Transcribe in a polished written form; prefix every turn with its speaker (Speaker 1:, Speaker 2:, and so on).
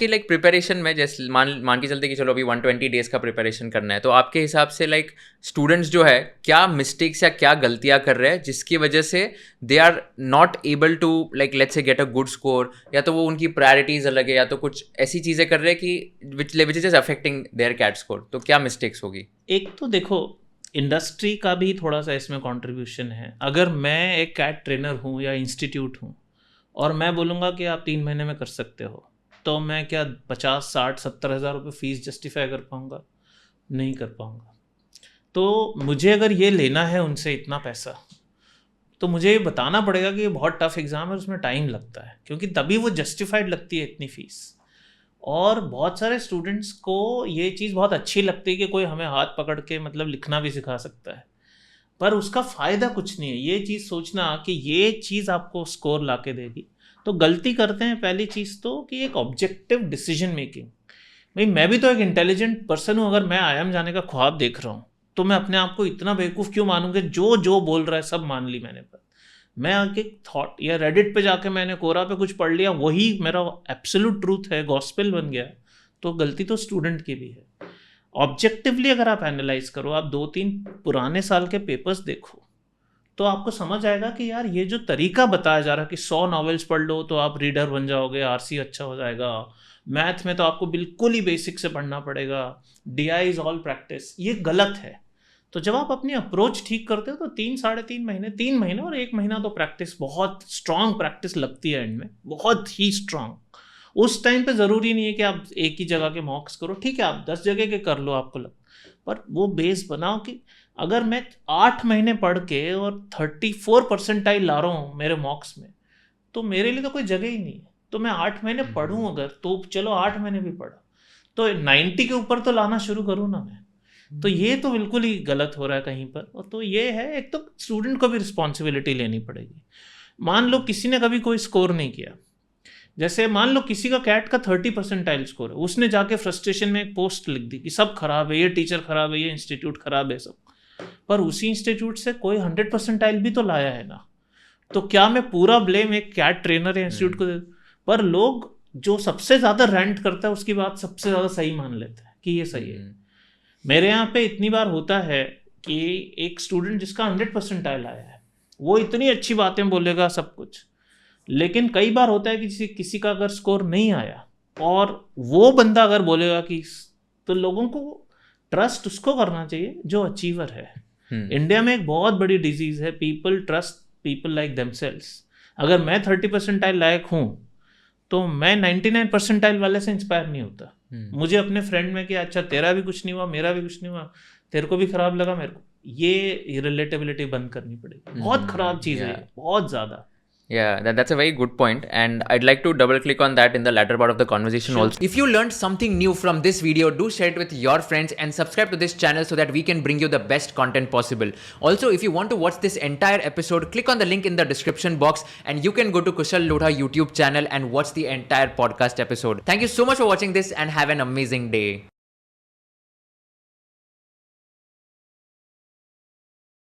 Speaker 1: कि like preparation में जैसे मान के चलते कि चलो अभी 120 डेज का प्रिपरेशन करना है, तो आपके हिसाब से लाइक स्टूडेंट्स जो है क्या मिस्टेक्स या क्या गलतियां कर रहे हैं जिसकी वजह से they are not able to like let's say get a good score, या तो वो उनकी प्रायोरिटीज अलग है या तो कुछ ऐसी चीज़ें कर रहे हैं कि which is affecting their CAT score, तो क्या मिस्टेक्स होगी?
Speaker 2: एक तो देखो इंडस्ट्री का भी थोड़ा सा इसमें कंट्रीब्यूशन है। अगर मैं एक कैट ट्रेनर हूँ या इंस्टीट्यूट हूँ और मैं बोलूँगा कि आप 3 महीने में कर सकते हो, तो मैं क्या 50, 60, 70 हज़ार रुपये फ़ीस जस्टिफाई कर पाऊँगा? नहीं कर पाऊँगा। तो मुझे अगर ये लेना है उनसे इतना पैसा, तो मुझे ये बताना पड़ेगा कि ये बहुत टफ एग्ज़ाम है, उसमें टाइम लगता है, क्योंकि तभी वो जस्टिफाइड लगती है इतनी फ़ीस। और बहुत सारे स्टूडेंट्स को ये चीज़ बहुत अच्छी लगती है कि कोई हमें हाथ पकड़ के मतलब लिखना भी सिखा सकता है, पर उसका फ़ायदा कुछ नहीं है। ये चीज़ सोचना कि ये चीज़ आपको स्कोर ला के देगी, तो गलती करते हैं पहली चीज़ तो कि एक ऑब्जेक्टिव डिसीजन मेकिंग। भाई मैं भी तो एक इंटेलिजेंट पर्सन हूँ, अगर मैं आयाम जाने का ख्वाब देख रहा हूँ तो मैं अपने आप को इतना बेवकूफ़ क्यों मानूंगा? जो जो बोल रहा है सब मान ली मैंने, पर मैं आके थॉट या रेडिट पे जाके मैंने कोरा पे कुछ पढ़ लिया, वही मेरा एब्सोल्यूट ट्रूथ है, गॉस्पेल बन गया, तो गलती तो स्टूडेंट की भी है। ऑब्जेक्टिवली अगर आप एनालाइज करो, आप 2-3 पुराने साल के पेपर्स देखो, तो आपको समझ आएगा कि यार ये जो तरीका बताया जा रहा है कि 100 नॉवेल्स पढ़ लो तो आप रीडर बन जाओगे, आरसी अच्छा हो जाएगा, मैथ में तो आपको बिल्कुल ही बेसिक से पढ़ना पड़ेगा, DI इज ऑल प्रैक्टिस, ये गलत है। तो जब आप अपनी अप्रोच ठीक करते हो तो 3 और 1 महीना तो प्रैक्टिस, बहुत स्ट्रांग प्रैक्टिस लगती है एंड में, बहुत ही स्ट्रांग। उस टाइम पे ज़रूरी नहीं है कि आप एक ही जगह के मॉक्स करो, ठीक है आप 10 जगह के कर लो आपको लग, पर वो बेस बनाओ कि अगर मैं 8 महीने पढ़ के और 34 परसेंटाइल ला रहा हूँ मेरे मॉक्स में, तो मेरे लिए तो कोई जगह ही नहीं है। तो मैं 8 महीने पढ़ूँ अगर, तो चलो 8 महीने भी पढ़ा, तो 90 के ऊपर तो लाना शुरू करूँ ना मैं। तो ये तो बिल्कुल ही गलत हो रहा है कहीं पर। और तो ये है, एक तो स्टूडेंट को भी रिस्पॉन्सिबिलिटी लेनी पड़ेगी। मान लो किसी ने कभी कोई स्कोर नहीं किया, जैसे मान लो किसी का कैट का 30 परसेंटाइल स्कोर है, उसने जाके फ्रस्ट्रेशन में एक पोस्ट लिख दी कि सब खराब है, ये टीचर खराब है, ये इंस्टीट्यूट खराब है सब, पर उसी इंस्टीट्यूट से कोई 100 परसेंटाइल भी तो लाया है ना। तो क्या मैं पूरा ब्लेम एक कैट ट्रेनर या इंस्टीट्यूट को दे? पर लोग जो सबसे ज़्यादा रेंट करता है उसकी बात सबसे ज़्यादा सही मान लेते हैं कि ये सही है। मेरे यहाँ पे इतनी बार होता है कि एक स्टूडेंट जिसका 100 परसेंटाइल आया है, वो इतनी अच्छी बातें बोलेगा सब कुछ, लेकिन कई बार होता है कि किसी का अगर स्कोर नहीं आया और वो बंदा अगर बोलेगा कि, तो लोगों को ट्रस्ट उसको करना चाहिए जो अचीवर है। इंडिया में एक बहुत बड़ी डिजीज़ है, people trust people like themselves. अगर मैं 30 परसेंटाइल लायक हूँ तो मैं 99 परसेंटाइल वाले से इंस्पायर नहीं होता। मुझे अपने फ्रेंड में कि अच्छा तेरा भी कुछ नहीं हुआ, मेरा भी कुछ नहीं हुआ, तेरे को भी खराब लगा, मेरे को, ये रिलेटेबिलिटी बंद करनी पड़ेगी। बहुत खराब चीज़ है, बहुत ज़्यादा।
Speaker 1: Yeah, that's a very good point, and I'd like to double click on that in the latter part of the conversation also. If you learned something new from this video, do share it with your friends and subscribe to this channel so that we can bring you the best content possible. Also, if you want to watch this entire episode, click on the link in the description box and you can go to Kushal Lodha YouTube channel and watch the entire podcast episode. Thank you so much for watching this and have an amazing day.